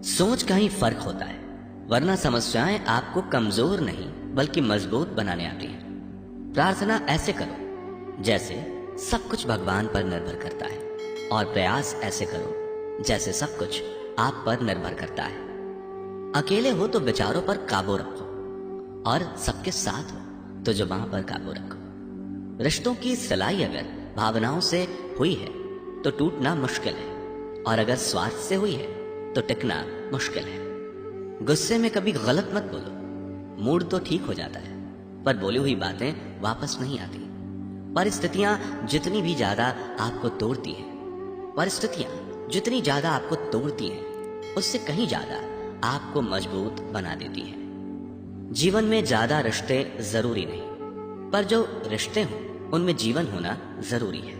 सोच का ही फर्क होता है, वरना समस्याएं आपको कमजोर नहीं बल्कि मजबूत बनाने आती हैं। प्रार्थना ऐसे करो जैसे सब कुछ भगवान पर निर्भर करता है, और प्रयास ऐसे करो जैसे सब कुछ आप पर निर्भर करता है। अकेले हो तो विचारों पर काबू रखो, और सबके साथ हो तो जुबान पर काबू रखो। रिश्तों की सिलाई अगर भावनाओं से हुई है तो टूटना मुश्किल है, और अगर स्वार्थ से हुई है तो टिकना मुश्किल है। गुस्से में कभी गलत मत बोलो, मूड तो ठीक हो जाता है पर बोली हुई बातें वापस नहीं आती। परिस्थितियां जितनी भी ज्यादा आपको तोड़ती हैं, परिस्थितियां जितनी ज्यादा आपको तोड़ती हैं, उससे कहीं ज्यादा आपको मजबूत बना देती हैं। जीवन में ज्यादा रिश्ते जरूरी नहीं, पर जो रिश्ते हों उनमें जीवन होना जरूरी है।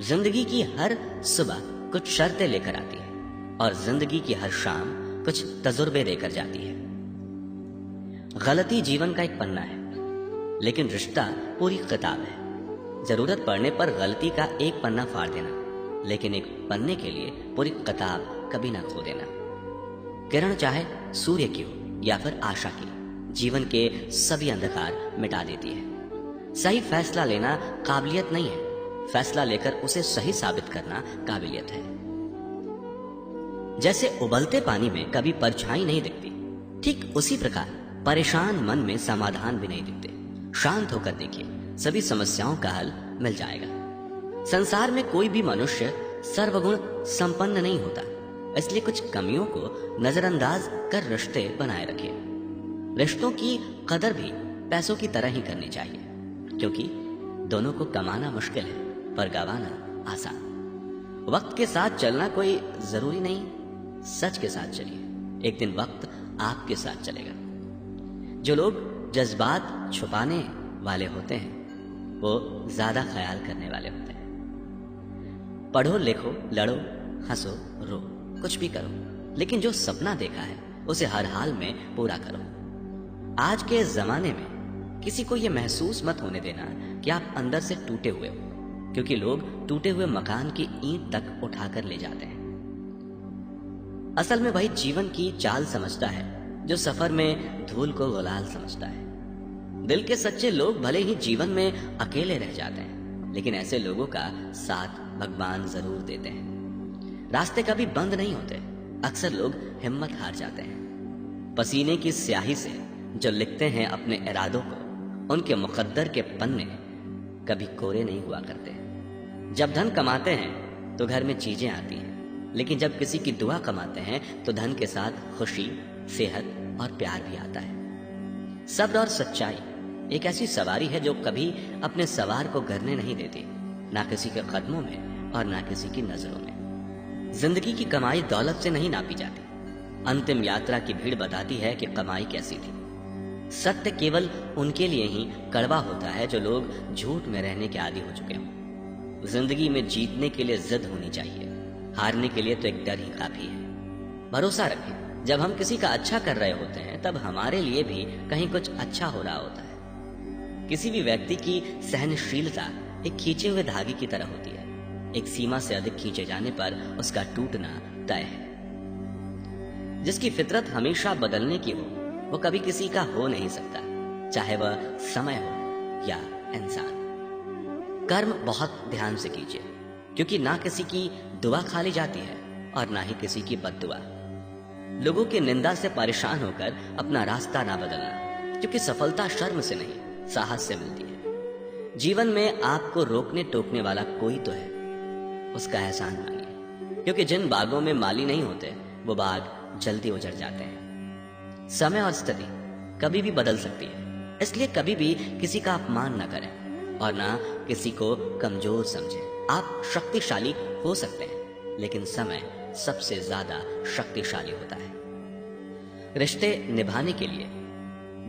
जिंदगी की हर सुबह कुछ शर्तें लेकर आती है, और जिंदगी की हर शाम कुछ तजुर्बे देकर जाती है। गलती जीवन का एक पन्ना है, लेकिन रिश्ता पूरी किताब है। जरूरत पड़ने पर गलती का एक पन्ना फाड़ देना, लेकिन एक पन्ने के लिए पूरी किताब कभी ना खो देना। किरण चाहे सूर्य की हो या फिर आशा की, जीवन के सभी अंधकार मिटा देती है। सही फैसला लेना काबिलियत नहीं है, फैसला लेकर उसे सही साबित करना काबिलियत है। जैसे उबलते पानी में कभी परछाई नहीं दिखती, ठीक उसी प्रकार परेशान मन में समाधान भी नहीं दिखते। शांत होकर देखिए, सभी समस्याओं का हल मिल जाएगा। संसार में कोई भी मनुष्य सर्वगुण संपन्न नहीं होता, इसलिए कुछ कमियों को नजरअंदाज कर रिश्ते बनाए रखिए। रिश्तों की कदर भी पैसों की तरह ही करनी चाहिए, क्योंकि दोनों को कमाना मुश्किल है पर गंवाना आसान। वक्त के साथ चलना कोई जरूरी नहीं, सच के साथ चलिए, एक दिन वक्त आपके साथ चलेगा। जो लोग जज्बात छुपाने वाले होते हैं वो ज्यादा ख्याल करने वाले होते हैं। पढ़ो लिखो, लड़ो, हंसो, रो, कुछ भी करो, लेकिन जो सपना देखा है उसे हर हाल में पूरा करो। आज के जमाने में किसी को यह महसूस मत होने देना कि आप अंदर से टूटे हुए हो, क्योंकि लोग टूटे हुए मकान की ईंट तक उठाकर ले जाते हैं। असल में वही जीवन की चाल समझता है जो सफर में धूल को गुलाल समझता है। दिल के सच्चे लोग भले ही जीवन में अकेले रह जाते हैं, लेकिन ऐसे लोगों का साथ भगवान जरूर देते हैं। रास्ते कभी बंद नहीं होते, अक्सर लोग हिम्मत हार जाते हैं। पसीने की स्याही से जो लिखते हैं अपने इरादों को, उनके मुकद्दर के पन्ने कभी कोरे नहीं हुआ करते। जब धन कमाते हैं तो घर में चीजें आती हैं, लेकिन जब किसी की दुआ कमाते हैं तो धन के साथ खुशी, सेहत और प्यार भी आता है। सब्र और सच्चाई एक ऐसी सवारी है जो कभी अपने सवार को गिरने नहीं देती, ना किसी के कदमों में और ना किसी की नजरों में। जिंदगी की कमाई दौलत से नहीं नापी जाती, अंतिम यात्रा की भीड़ बताती है कि कमाई कैसी थी। सत्य केवल उनके लिए ही कड़वा होता है जो लोग झूठ में रहने के आदी हो चुके हों। जिंदगी में जीतने के लिए जिद होनी चाहिए, हारने के लिए तो एक डर ही काफी है। भरोसा रखें, जब हम किसी का अच्छा कर रहे होते हैं तब हमारे लिए भी कहीं कुछ अच्छा हो रहा होता है। किसी भी व्यक्ति की सहनशीलता एक खींचे हुए धागे की तरह होती है, एक सीमा से अधिक खींचे जाने पर उसका टूटना तय है। जिसकी फितरत हमेशा बदलने की हो वो कभी किसी का हो नहीं सकता, चाहे वह समय हो या इंसान। कर्म बहुत ध्यान से कीजिए, क्योंकि ना किसी की दुआ खाली जाती है और ना ही किसी की बद्दुआ। लोगों की निंदा से परेशान होकर अपना रास्ता ना बदलना, क्योंकि सफलता शर्म से नहीं साहस से मिलती है। जीवन में आपको रोकने टोकने वाला कोई तो है, उसका एहसान मानिए, क्योंकि जिन बागों में माली नहीं होते वो बाग जल्दी उजड़ जाते हैं। समय और स्थिति कभी भी बदल सकती है, इसलिए कभी भी किसी का अपमान न करें और ना किसी को कमजोर समझें। आप शक्तिशाली हो सकते हैं, लेकिन समय सबसे ज्यादा शक्तिशाली होता है। रिश्ते निभाने के लिए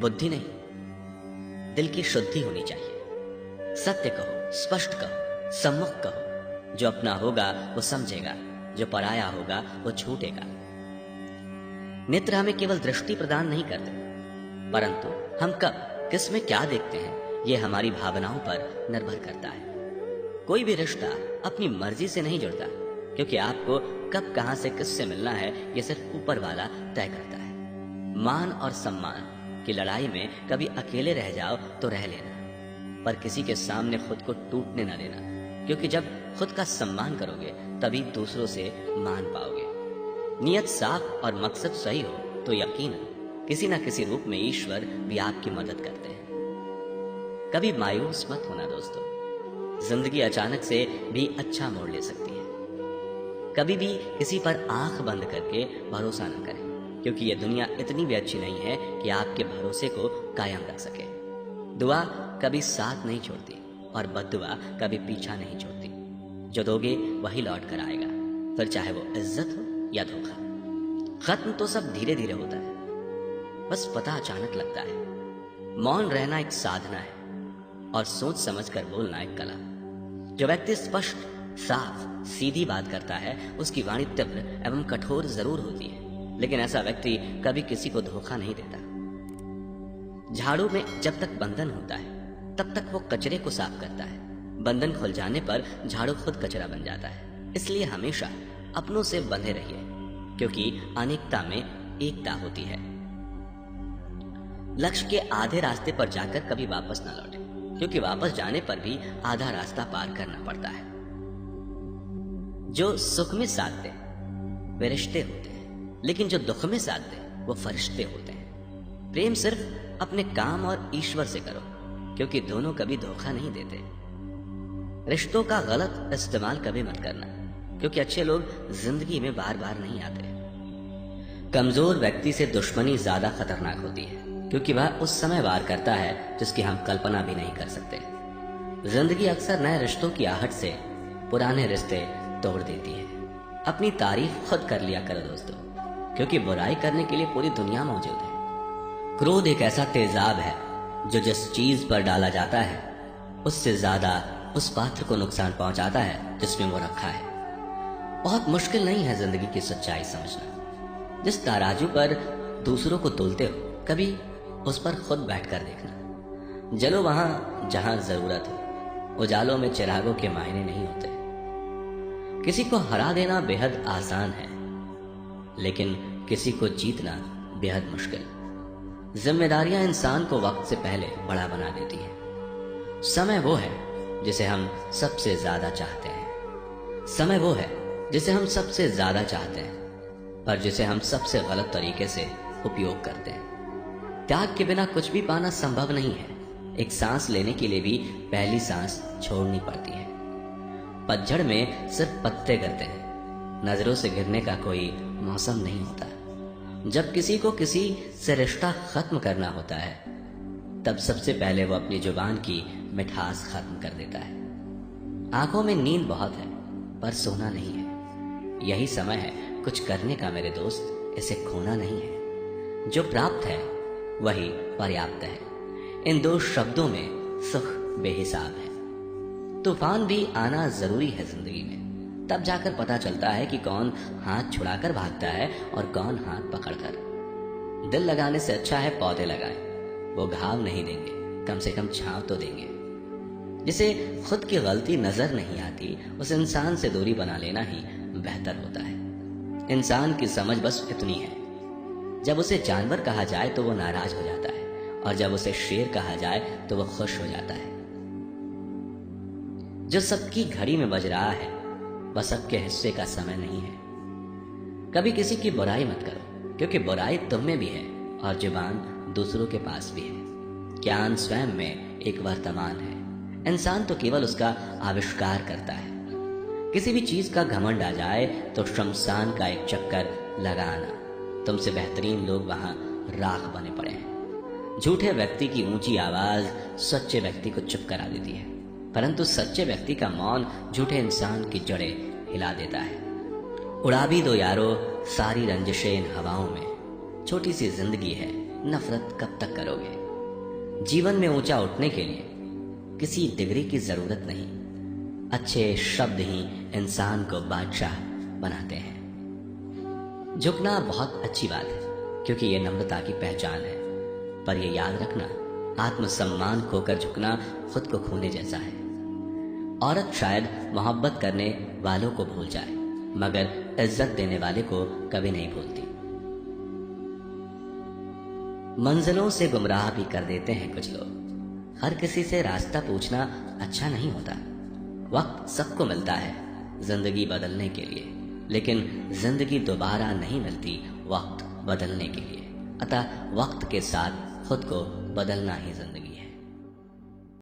बुद्धि नहीं, दिल की शुद्धि होनी चाहिए। सत्य कहो, स्पष्ट कहो, सम्मुख कहो। जो अपना होगा वो समझेगा, जो पराया होगा वो छूटेगा। नेत्र हमें केवल दृष्टि प्रदान नहीं करते, परंतु हम कब किस में क्या देखते हैं यह हमारी भावनाओं पर निर्भर करता है। कोई भी रिश्ता अपनी मर्जी से नहीं जुड़ता, क्योंकि आपको कब कहां से किससे मिलना है ये सिर्फ ऊपर वाला तय करता है। मान और सम्मान की लड़ाई में कभी अकेले रह जाओ तो रह लेना, पर किसी के सामने खुद को टूटने न देना, क्योंकि जब खुद का सम्मान करोगे तभी दूसरों से मान पाओगे। नियत साफ और मकसद सही हो तो यकीनन किसी न किसी रूप में ईश्वर भी आपकी मदद करते हैं। कभी मायूस मत होना दोस्तों, जिंदगी अचानक से भी अच्छा मोड़ ले सकती है। कभी भी किसी पर आंख बंद करके भरोसा न करें, क्योंकि यह दुनिया इतनी भी अच्छी नहीं है कि आपके भरोसे को कायम रख सके। दुआ कभी साथ नहीं छोड़ती और बद्दुआ कभी पीछा नहीं छोड़ती। जो दोगे वही लौट कर आएगा, फिर चाहे वो इज्जत हो या धोखा। खत्म तो सब धीरे धीरे होता है, बस पता अचानक लगता है। मौन रहना एक साधना है और सोच समझकर बोलना एक कला। जो व्यक्ति स्पष्ट, साफ, सीधी बात करता है उसकी वाणी तीव्र एवं कठोर जरूर होती है, लेकिन ऐसा व्यक्ति कभी किसी को धोखा नहीं देता। झाड़ू में जब तक बंधन होता है तब तक वो कचरे को साफ करता है। बंधन खुल जाने पर झाड़ू खुद कचरा बन जाता है। इसलिए हमेशा अपनों से बंधे रहिए, क्योंकि अनेकता में एकता होती है। लक्ष्य के आधे रास्ते पर जाकर कभी वापस न लौटे, क्योंकि वापस जाने पर भी आधा रास्ता पार करना पड़ता है। जो सुख में साथ दे वे रिश्ते होते हैं, लेकिन जो दुख में साथ दे वो फरिश्ते होते हैं। प्रेम सिर्फ अपने काम और ईश्वर से करो, क्योंकि दोनों कभी धोखा नहीं देते। रिश्तों का गलत इस्तेमाल कभी मत करना, क्योंकि अच्छे लोग जिंदगी में बार बार नहीं आते। कमजोर व्यक्ति से दुश्मनी ज्यादा खतरनाक होती है, क्योंकि वह उस समय वार करता है जिसकी हम कल्पना भी नहीं कर सकते। जिंदगी अक्सर नए रिश्तों की आहट से पुराने रिश्ते तोड़ देती है। अपनी तारीफ खुद कर लिया करो दोस्तों, क्योंकि बुराई करने के लिए पूरी दुनिया मौजूद है। क्रोध एक ऐसा तेजाब है जो जिस चीज पर डाला जाता है उससे ज्यादा उस पात्र को नुकसान पहुंचाता है जिसमें वो रखा है। बहुत मुश्किल नहीं है जिंदगी की सच्चाई समझना। जिस तराजू पर दूसरों को तोलते हो कभी उस पर खुद बैठकर देखना। जलो वहां जहां जरूरत हो, उजालों में चिरागों के मायने नहीं होते। किसी को हरा देना बेहद आसान है, लेकिन किसी को जीतना बेहद मुश्किल। जिम्मेदारियां इंसान को वक्त से पहले बड़ा बना देती है। समय वो है जिसे हम सबसे ज्यादा चाहते हैं। समय वो है जिसे हम सबसे ज्यादा चाहते हैं, पर जिसे हम सबसे गलत तरीके से उपयोग करते हैं। त्याग के बिना कुछ भी पाना संभव नहीं है। एक सांस लेने के लिए भी पहली सांस छोड़नी पड़ती है। पतझड़ में सिर्फ पत्ते गिरते हैं, नजरों से गिरने का कोई मौसम नहीं होता। जब किसी को किसी से रिश्ता खत्म करना होता है तब सबसे पहले वो अपनी जुबान की मिठास खत्म कर देता है। आंखों में नींद बहुत है पर सोना नहीं है। यही समय है कुछ करने का मेरे दोस्त, इसे खोना नहीं है। जो प्राप्त है वही पर्याप्त है। इन दो शब्दों में सुख बेहिसाब है। तूफान भी आना जरूरी है जिंदगी में, तब जाकर पता चलता है कि कौन हाथ छुड़ाकर भागता है और कौन हाथ पकड़कर। दिल लगाने से अच्छा है पौधे लगाएं, वो घाव नहीं देंगे, कम से कम छांव तो देंगे। जिसे खुद की गलती नजर नहीं आती उस इंसान से दूरी बना लेना ही बेहतर होता है। इंसान की समझ बस इतनी है, जब उसे जानवर कहा जाए तो वो नाराज हो जाता है, और जब उसे शेर कहा जाए तो वो खुश हो जाता है। जो सबकी घड़ी में बज रहा है वह सबके हिस्से का समय नहीं है। कभी किसी की बुराई मत करो, क्योंकि बुराई तुम में भी है और जुबान दूसरों के पास भी है। ज्ञान स्वयं में एक वर्तमान है, इंसान तो केवल उसका आविष्कार करता है। किसी भी चीज का घमंड आ जाए तो शमशान का एक चक्कर लगा आना। तुमसे बेहतरीन लोग वहां राख बने पड़े हैं। झूठे व्यक्ति की ऊंची आवाज सच्चे व्यक्ति को चुप करा देती है, परंतु सच्चे व्यक्ति का मौन झूठे इंसान की जड़ें हिला देता है। उड़ा भी दो यारो सारी रंजिशें इन हवाओं में। छोटी सी जिंदगी है, नफरत कब तक करोगे। जीवन में ऊंचा उठने के लिए किसी डिग्री की जरूरत नहीं, अच्छे शब्द ही इंसान को बादशाह बनाते हैं। झुकना बहुत अच्छी बात है, क्योंकि ये नम्रता की पहचान है, पर यह याद रखना आत्मसम्मान खोकर झुकना खुद को खोने जैसा है। औरत शायद मोहब्बत करने वालों को भूल जाए, मगर इज्जत देने वाले को कभी नहीं भूलती। मंजिलों से गुमराह भी कर देते हैं कुछ लोग। हर किसी से रास्ता पूछना अच्छा नहीं होता। वक्त सबको मिलता है जिंदगी बदलने के लिए, लेकिन जिंदगी दोबारा नहीं मिलती वक्त बदलने के लिए। अतः वक्त के साथ खुद को बदलना ही जिंदगी।